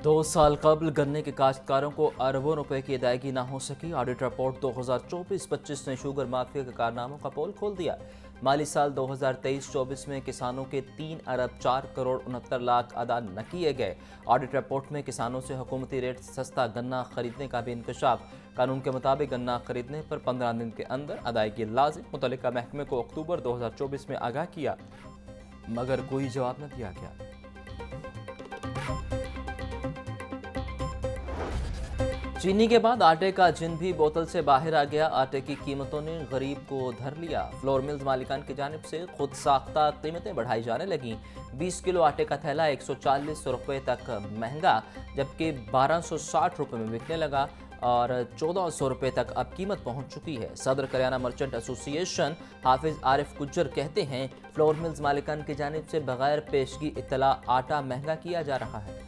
2 साल कबल गन्ने के काश्तकारों को अरबों रुपए की अदायगी न हो सकी। ऑडिट रिपोर्ट 2024-25 ने शुगर माफिया के कारनामों का पोल खोल दिया। माली साल 2023-24 में किसानों के 3 अरब 4 करोड़ 69 लाख अदा न किए गए। ऑडिट रिपोर्ट में किसानों से हुकूमती रेट से सस्ता गन्ना खरीदने का भी इंकशाफ। कानून के मुताबिक गन्ना खरीदने पर 15 दिन के अंदर अदायगी लाजिम। मुतल्लिका महकमे को अक्टूबर 2024 में आगाह किया, मगर कोई जवाब न दिया गया। चीनी के बाद आटे का जिन भी बोतल से बाहर आ गया। आटे की कीमतों ने गरीब को धर लिया। फ्लोर मिल्स मालिकान की जानिब से खुद साख्ता कीमतें बढ़ाई जाने लगीं। 20 किलो आटे का थैला 140 रुपये तक महंगा, जबकि 1260 रुपये में बिकने लगा और 1400 रुपये तक अब कीमत पहुंच चुकी है। सदर करियाना मर्चेंट एसोसिएशन हाफिज आरिफ गुज्जर कहते हैं, फ्लोर मिल्स मालिकान की जानिब से बगैर पेशगी इत्तला आटा महंगा किया जा रहा है।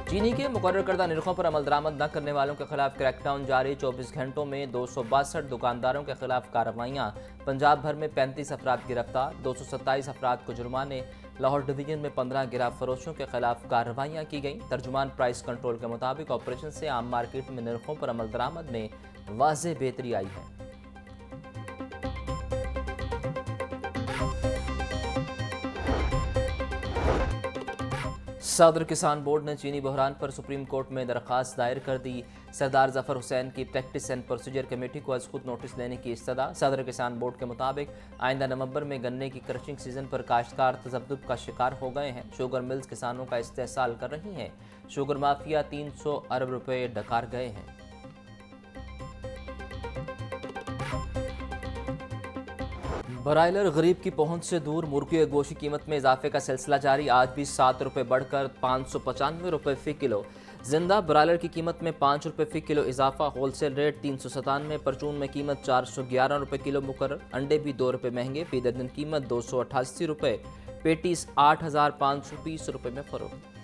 चीनी के मुकर्रर करदा निर्खों पर अमल दरामद न करने वालों के खिलाफ क्रैकडाउन जारी। 24 घंटों में 262 दुकानदारों के खिलाफ कार्रवाइयाँ। पंजाब भर में 35 अफराद गिरफ्तार, 227 अफराद को जुर्माने। लाहौर डिवीजन में 15 गिराफ फरोशों के खिलाफ कार्रवाइयाँ की गईं। तर्जुमान प्राइस कंट्रोल के मुताबिक ऑपरेशन से आम मार्केट में निर्खों पर अमल दरामद में वाज़ेह बेहतरी आई है। सदर किसान बोर्ड ने चीनी बहरान पर सुप्रीम कोर्ट में दरख्वास्त दायर कर दी। सरदार जफर हुसैन की प्रैक्टिस एंड प्रोसीजर कमेटी को आज खुद नोटिस लेने की इस्तदा। सदर किसान बोर्ड के मुताबिक आइंदा नवंबर में गन्ने की क्रशिंग सीजन पर काश्तकार तजब्दुब का शिकार हो गए हैं। शुगर मिल्स किसानों का इस्तेहसाल कर रही हैं। शुगर माफिया 300 अरब रुपये डकार गए हैं। ब्रायलर गरीब की पहुंच से दूर। मुर्गी और गोश्त की कीमत में इजाफे का सिलसिला जारी। आज भी 7 रुपये बढ़कर 595 रुपये फी किलो। जिंदा ब्रायलर की कीमत में 5 रुपये फी किलो इजाफा। Wholesale rate 397। परचून में कीमत 411 रुपये किलो मुकर्रर। अंडे भी 2 रुपये महंगे। फी दर्जन कीमत 288 रुपये। पेटीज 8530 रुपये में फरोख्त।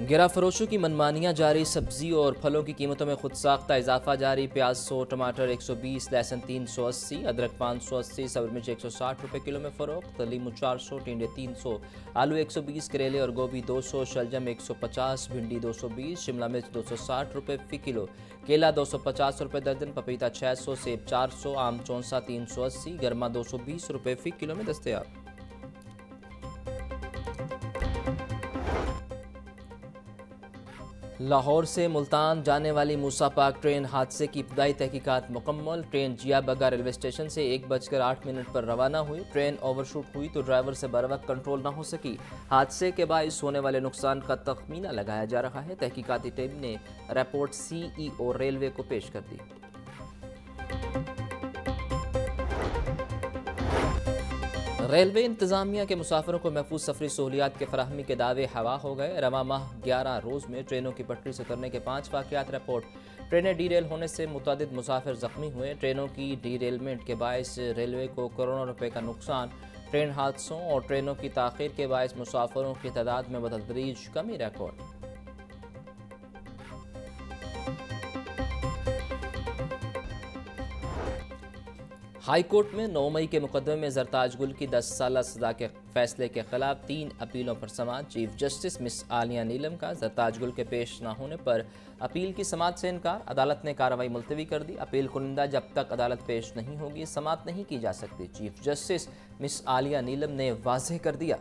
गिरा फरोशों की मनमानियाँ जारी। सब्जियों और फलों की कीमतों में खुद साख्ता इजाफा जारी। प्याज 100, टमाटर 120, लहसुन 380, अदरक 580, सब्र मिर्च 160 रुपये किलो में फ़रोख्त। लीमू 400, टिंडे 300, आलू 120, करेले और गोभी 200, शलजम 150, भिंडी 220, शिमला मिर्च 260 रुपये फ़ी किलो, केला 250 रुपये दर्जन, पपीता 600, सेब 400, आम चौंसा 380, गर्मा 220 रुपये फ़ी किलो में दस्तयाब। लाहौर से मुल्तान जाने वाली मूसा पाक ट्रेन हादसे की इब्तदाई तहकीकात मुकम्मल। ट्रेन जिया बग्गा रेलवे स्टेशन से 1:08 पर रवाना हुई। ट्रेन ओवरशूट हुई तो ड्राइवर से बरवक्त कंट्रोल न हो सकी। हादसे के बाइस होने वाले नुकसान का तखमीना लगाया जा रहा है। तहकीकाती टीम ने रिपोर्ट CEO रेलवे को पेश कर दी। रेलवे इंतजामिया के मुसाफिरों को महफूज सफरी सहूलियात के फराहमी के दावे हवा हो गए। रवा माह 11 रोज़ में ट्रेनों की पटरी से उतरने के 5 वाक़यात रिपोर्ट। ट्रेनें डीरेल होने से मुतअद्दिद मुसाफिर जख्मी हुए। ट्रेनों की डीरेलमेंट के बायस रेलवे को करोड़ों रुपए का नुकसान। ट्रेन हादसों और ट्रेनों की ताख़ीर के बायस मुसाफिरों की तादाद में बतदरीज कमी रिकॉर्ड। हाई कोर्ट में 9 मई के मुकदमे में जरताज गुल की 10 साल सजा के फैसले के खिलाफ 3 अपीलों पर समाअत। चीफ जस्टिस मिस आलिया नीलम का जरताज गुल के पेश न होने पर अपील की समाअत से इनकार। अदालत ने कार्रवाई मुलतवी कर दी। अपील कुनिंदा जब तक अदालत पेश नहीं होगी समाअत नहीं की जा सकती। चीफ जस्टिस मिस आलिया नीलम ने वाज़ेह कर दिया।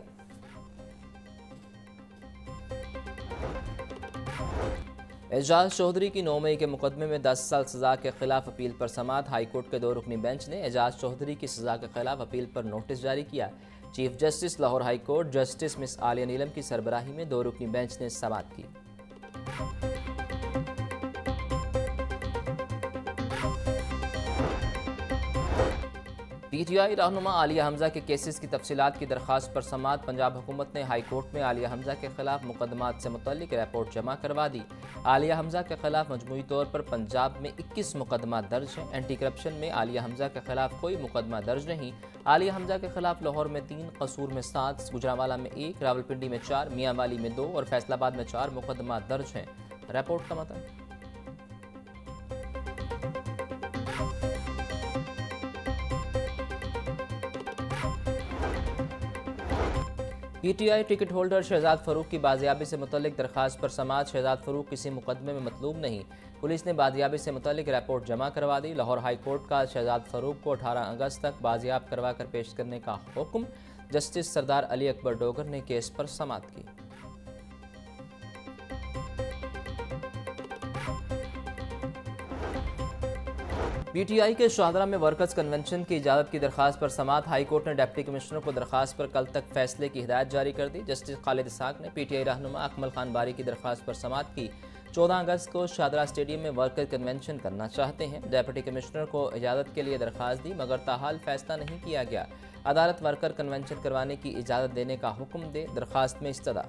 एजाज चौधरी की 9 मई के मुकदमे में 10 साल सजा के खिलाफ अपील पर समाअत। हाई कोर्ट के 2 रुकनी बेंच ने एजाज चौधरी की सजा के खिलाफ अपील पर नोटिस जारी किया। Chief justice Lahore high court justice miss Aalia Neelum की सरबराही में 2 रुकनी बेंच ने समाअत की। PTI रहनुमा आलिया हमजा के केसेस की तफसीलात की दरख्वास्त पर समाअत। पंजाब हुकूमत ने हाई कोर्ट में आलिया हमजा के खिलाफ मुकदमात से मुतल्लिक रिपोर्ट जमा करवा दी। आलिया हमजा के खिलाफ मजमूई तौर पर पंजाब में 21 मुकदमा दर्ज हैं। एंटी करप्शन में आलिया हमजा के खिलाफ कोई मुकदमा दर्ज नहीं। आलिया हमजा के खिलाफ लाहौर में 3, कसूर में 7, गुजरांवाला में 1, रावलपिंडी में 4, मियांवाली में 2 और फैसलाबाद में 4 मुकदमा दर्ज हैं। रिपोर्ट का मतलब PTI ticket holder Shahzad Farooq की बाजियाबी से मुतल्लिक दरखास्त पर समाअत। शहजाद फरूक किसी मुकदमे में मतलूब नहीं। पुलिस ने बाजियाबी से मुतल्लिक रिपोर्ट जमा करवा दी। लाहौर हाई कोर्ट का शहजाद फरूक को 18 अगस्त तक बाजियाब करवा कर पेश करने का हुक्म। जस्टिस सरदार अली अकबर डोगर ने केस पर समाअत की। पीटीआई के शाहदरा में वर्कर्स कन्वेंशन की इजाज़त की दरखास्त पर समाअत। हाई कोर्ट ने डिप्टी कमिश्नर को दरखास्त पर कल तक फैसले की हिदायत जारी कर दी। जस्टिस खालिद इसाक ने पीटीआई रहनुमा अकमल खान बारी की दरखास्त पर समाअत की। 14 अगस्त को शाहदरा स्टेडियम में वर्कर कन्वेंशन करना चाहते हैं। डिप्टी कमिश्नर को इजाज़त के लिए दरखास्त दी मगर ताहाल फैसला नहीं किया गया। अदालत वर्कर कन्वेंशन करवाने की इजाज़त देने का हुक्म दे। दरखास्त में इस्तदा।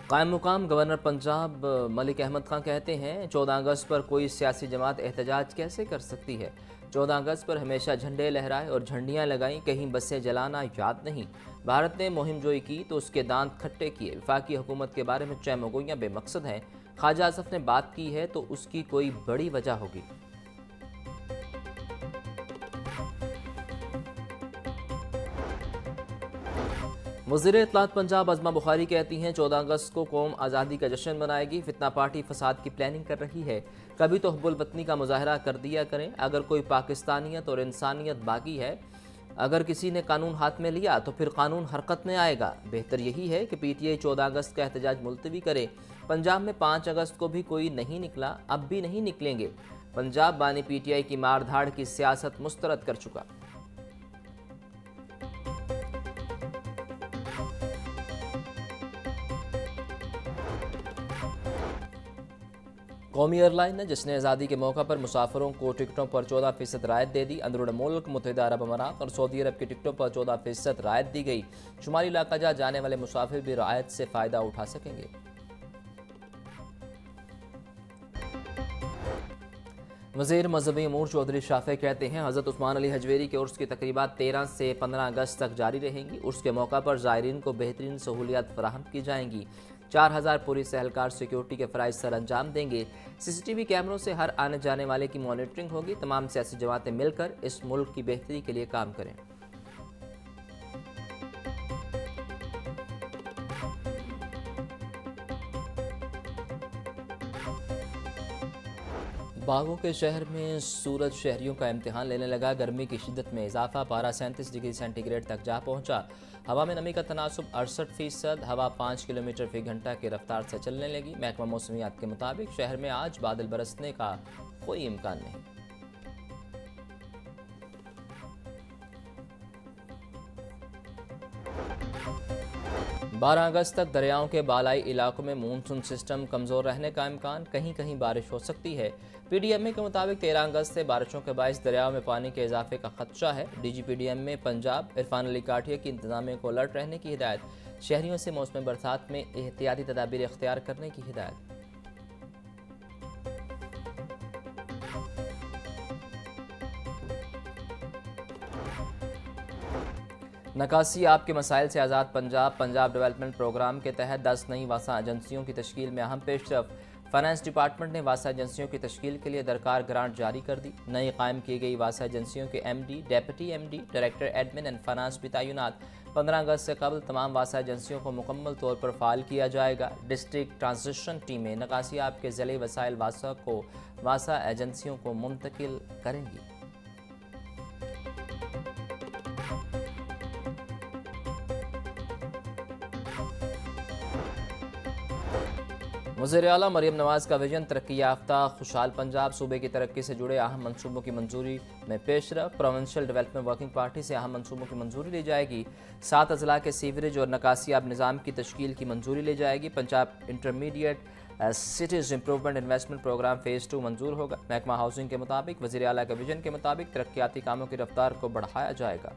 कायम मुकाम गवर्नर पंजाब मलिक अहमद खान कहते हैं 14 अगस्त पर कोई सियासी जमात एहतजाज कैसे कर सकती है। 14 अगस्त पर हमेशा झंडे लहराए और झंडियां लगाईं, कहीं बसें जलाना याद नहीं। भारत ने मुहिम जोई की तो उसके दांत खट्टे किए। वफाकी हुकूमत के बारे में चैमगोइयाँ बेमकसद हैं। ख्वाजा आसफ ने बात की है तो उसकी कोई बड़ी वजह होगी। वज़ीर इत्तलात पंजाब अज़मा बुखारी कहती हैं 14 अगस्त को कौम आज़ादी का जश्न मनाएगी। फितना पार्टी फसाद की प्लानिंग कर रही है। कभी तो हुब्बुल वतनी का मुजाहरा कर दिया करें। अगर कोई पाकिस्तानियत और इंसानियत बाकी है, अगर किसी ने कानून हाथ में लिया तो फिर कानून हरकत में आएगा। बेहतर यही है कि पीटीआई 14 अगस्त का एहतजाज मुलतवी करे। पंजाब में 5 अगस्त को भी कोई नहीं निकला, अब भी नहीं निकलेंगे। पंजाब बानी पीटीआई की मार धाड़ की सियासत मुस्तरद कर चुका। कौमी एयरलाइन ने जिसने आज़ादी के मौका पर मुसाफिरों को टिकटों पर 14% रायत दे दी। अंदरूनी मुल्क मुत्तहिदा अरब अमारात और सऊदी अरब की टिकटों पर 14% रायत दी गई। शुमाली इलाका जा जाने वाले मुसाफिर भी रायत से फ़ायदा उठा सकेंगे। वज़ीर मजहबी अमूर चौधरी शाफे कहते हैं हज़रत उस्मान अली हजवेरी के उर्स की तकरीबात 13 से 15 अगस्त तक जारी रहेंगी। उर्स के मौका पर ज़ायरीन को बेहतरीन सहूलियात फराहम की जाएंगी। 4000 पुलिस एहलकार सिक्योरिटी के फ़राइज़ सर अंजाम देंगे। CCTV कैमरों से हर आने जाने वाले की मॉनिटरिंग होगी। तमाम सियासी जमातें मिलकर इस मुल्क की बेहतरी के लिए काम करें। बागों के शहर में सूरज शहरियों का इम्तिहान लेने लगा। गर्मी की शिद्दत में इजाफा, पारा 37 डिग्री सेंटीग्रेड तक जा पहुंचा। हवा में नमी का तनासुब 68%। हवा 5 किलोमीटर फी घंटा की रफ्तार से चलने लगी। महकमा मौसमियात के मुताबिक शहर में आज बादल बरसने का कोई इम्कान नहीं। 12 अगस्त तक दरियाओं के बालाई इलाकों में मानसून सिस्टम कमज़ोर रहने का इम्कान, कहीं कहीं बारिश हो सकती है। PDMA के मुताबिक 13 अगस्त से बारिशों के बायस दरियाओं में पानी के इजाफे का खदशा है। DG PDMA पंजाब इरफान अली काठिया की इंतजामिया को अलर्ट रहने की हिदायत। शहरियों से मौसम बरसात में एहतियाती तदाबीर इख्तियार करने की हिदायत। नकासी आपके मसाइल से आज़ाद पंजाब डेवलपमेंट प्रोग्राम के तहत 10 नई वासा एजेंसियों की तश्कील में अहम पेशरफ। फाइनेंस डिपार्टमेंट ने वासा एजेंसियों की तश्कील के लिए दरकार ग्रांट जारी कर दी। नई कायम की गई वासा एजेंसियों के MD, deputy MD, director admin and finance भी तैनात। 15 अगस्त से कबल तमाम वासा एजेंसियों को मुकम्मल तौर पर फ़ाल किया जाएगा। डिस्ट्रिक्ट ट्रांजिशन टीमें नकासी आपके ज़िले वसाइल वासा को वासा एजेंसियों को मुंतकिल करेंगी। वज़ीर आला मरीम नवाज़ का विजन तरक्की याफ्ता खुशहाल पंजाब। सूबे की तरक्की से जुड़े अहम मनसूबों की मंजूरी में पेशरफ। प्रोविंशियल डेवलपमेंट वर्किंग पार्टी से अहम मनसूबों की मंजूरी ली जाएगी। 7 अजला के सीवरेज और नकासियाब निज़ाम की तश्कील की मंजूरी ली जाएगी। Punjab intermediate cities improvement investment programme phase 2 मंजूर होगा। महकमा हाउसिंग के मुताबिक वज़ीर आला के विजन के मुताबिक तरक्याती कामों की रफ्तार को बढ़ाया जाएगा।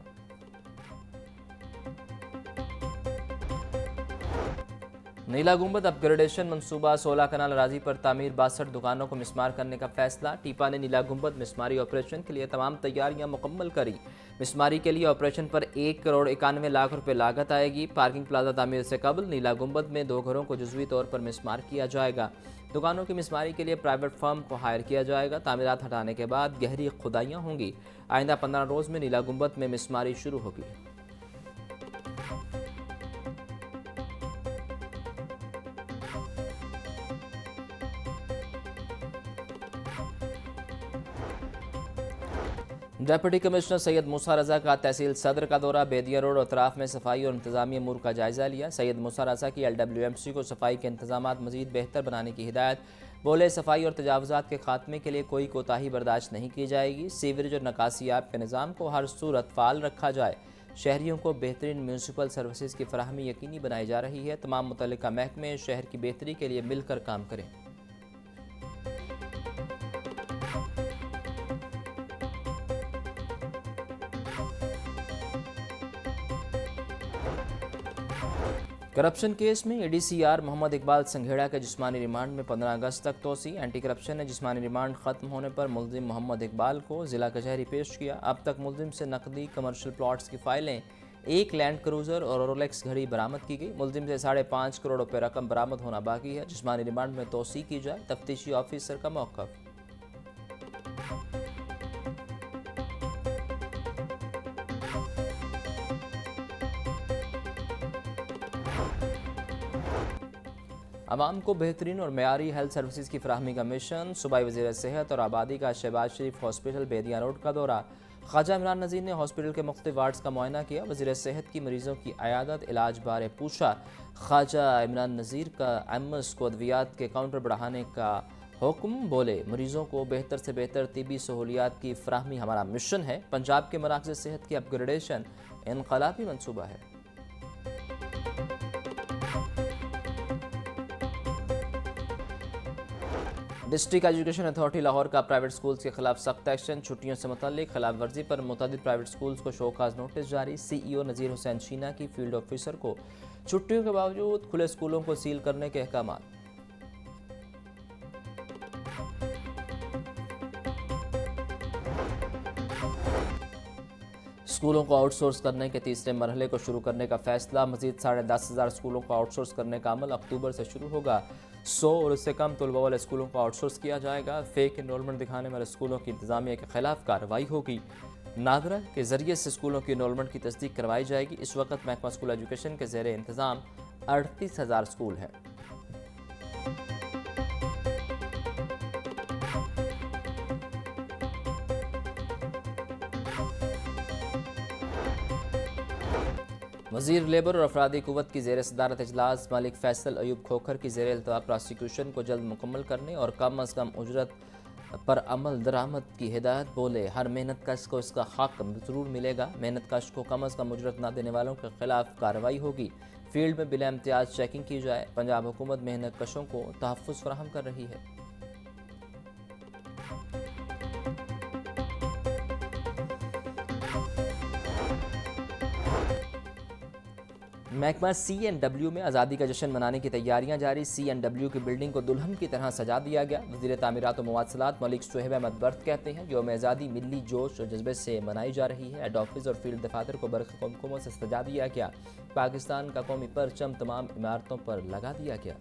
नीला गुंबद अपग्रेडेशन मंसूबा 16 कनाल अराजी पर तामीर 62 दुकानों को मिस्मार करने का फैसला। टीपा ने नीला गुंबद मिस्मारी ऑपरेशन के लिए तमाम तैयारियां मुकम्मल करी। मिस्मारी के लिए ऑपरेशन पर 1 करोड़ 91 लाख रुपए लागत आएगी। पार्किंग प्लाजा तामीर से कबल नीला गुंबद में 2 घरों को जुज़वी तौर पर मिस्मार किया जाएगा। दुकानों की मिस्मारी के लिए प्राइवेट फर्म को हायर किया जाएगा। तामीरात हटाने के बाद गहरी खुदाइयाँ होंगी। आइंदा 15 रोज़ में नीला गुंबद में मिस्मारी शुरू होगी। डिप्टी कमिश्नर सैयद मूसा रजा का तहसील सदर का दौरा। बेदिया रोड और अतराफ में सफाई और इंतजामी अमूर का जायजा लिया। सैयद मूसा रजा की LWMC को सफाई के इंतजाम मजीद बेहतर बनाने की हिदायत। बोले सफाई और तजावुजात के खात्मे के लिए कोई कोताही बर्दाश्त नहीं की जाएगी। सीवरेज और नकासियाब के निज़ाम को हर सूरत फाल रखा जाए। शहरियों को बेहतरीन म्यूनसिपल सर्विसेज की फराहमी यकीनी बनाई जा रही है। तमाम मुतल्लिका महकमे शहर की बेहतरी के लिए मिलकर काम करें। करप्शन केस में ADCR मोहम्मद इकबाल संघेड़ा के जिस्मानी रिमांड में 15 अगस्त तक तोसी। एंटी करप्शन ने जिस्मानी रिमांड खत्म होने पर मुलजिम मोहम्मद इकबाल को जिला कचहरी पेश किया। अब तक मुलजिम से नकदी, कमर्शियल प्लॉट्स की फाइलें, 1 लैंड क्रूजर और रोलेक्स घड़ी बरामद की गई। मुलजिम से 5.5 करोड़ रुपये रकम बरामद होना बाकी है। जिस्मानी रिमांड में तोसी की जाए। तफ्तीशी ऑफिसर का मौक़िफ़। आवाम को बेहतरीन और मेयारी हेल्थ सर्विसेज की फराहमी का मिशन। सूबाई वज़ीर सेहत और आबादी का शहबाज शरीफ हॉस्पिटल बेदिया रोड का दौरा। ख्वाजा इमरान नज़ीर ने हॉस्पिटल के मुख्तलिफ वार्ड्स का मुआयना किया। वज़ीर सेहत की मरीज़ों की अयादत, इलाज बारे पूछा। ख्वाजा इमरान नज़ीर का MS को अद्वियात के काउंटर बढ़ाने का हुक्म। बोले मरीज़ों को बेहतर से बेहतर तिबी सहूलियात की फराहमी हमारा मिशन है। पंजाब के मराकज़ सेहत की अपग्रेडेशन इनकलाबी मनसूबा है। डिस्ट्रिक्ट एजुकेशन अथॉरिटी लाहौर का प्राइवेट स्कूल्स के खिलाफ सख्त एक्शन। छुट्टियों से मुतल्लिक खिलाफ वर्जी पर मुतअद्दिद प्राइवेट स्कूल्स को शोकाज नोटिस जारी। CEO नज़ीर हुसैन शीना की फील्ड ऑफिसर को छुट्टियों के बावजूद खुले स्कूलों को सील करने के अहकाम। स्कूलों को आउटसोर्स करने के तीसरे मरहले को शुरू करने का फैसला। मजीद 10,500 स्कूलों को आउटसोर्स करने का अमल अक्टूबर से शुरू होगा। 100 और उससे कम तलबा वाले स्कूलों को आउटसोर्स किया जाएगा। फेक इनरोलमेंट दिखाने वाले स्कूलों की इंतजामिया के खिलाफ कार्रवाई होगी। नादरा के जरिए से स्कूलों की इनरोलमेंट की तस्दीक करवाई जाएगी। इस वक्त महकमा स्कूल एजुकेशन के ज़ेरे इंतज़ाम 38,000 स्कूल हैं। वज़ीर लेबर और अफरादी क़ुव्वत की ज़ेर सदारत इजलास। मालिक फैसल अयूब खोखर की ज़ेर इल्तवा प्रोसिक्यूशन को जल्द मुकम्मल करने और कम अज़ कम उजरत पर अमल दरामद की हिदायत। बोले हर मेहनत कश को इसका हक ज़रूर मिलेगा। मेहनत कश को कम अज़ कम उजरत न देने वालों के खिलाफ कार्रवाई होगी। फील्ड में बिला इम्तियाज़ चेकिंग की जाए। पंजाब हुकूमत मेहनत कशों को तहफ़्फ़ुज़ फराहम कर रही है। महकमा C&W में आज़ादी का जश्न मनाने की तैयारियां जारी। C&W की बिल्डिंग को दुल्हन की तरह सजा दिया गया। वज़ीर तामीरात और मवासलात मलिक सुहेब अहमद बर्त कहते हैं यौम आज़ादी मिली जोश और जज्बे से मनाई जा रही है। हेड ऑफिस और फील्ड दफातर को बरक़ कुमकुमों से सजा दिया गया। पाकिस्तान का कौमी परचम तमाम इमारतों पर लगा दिया गया।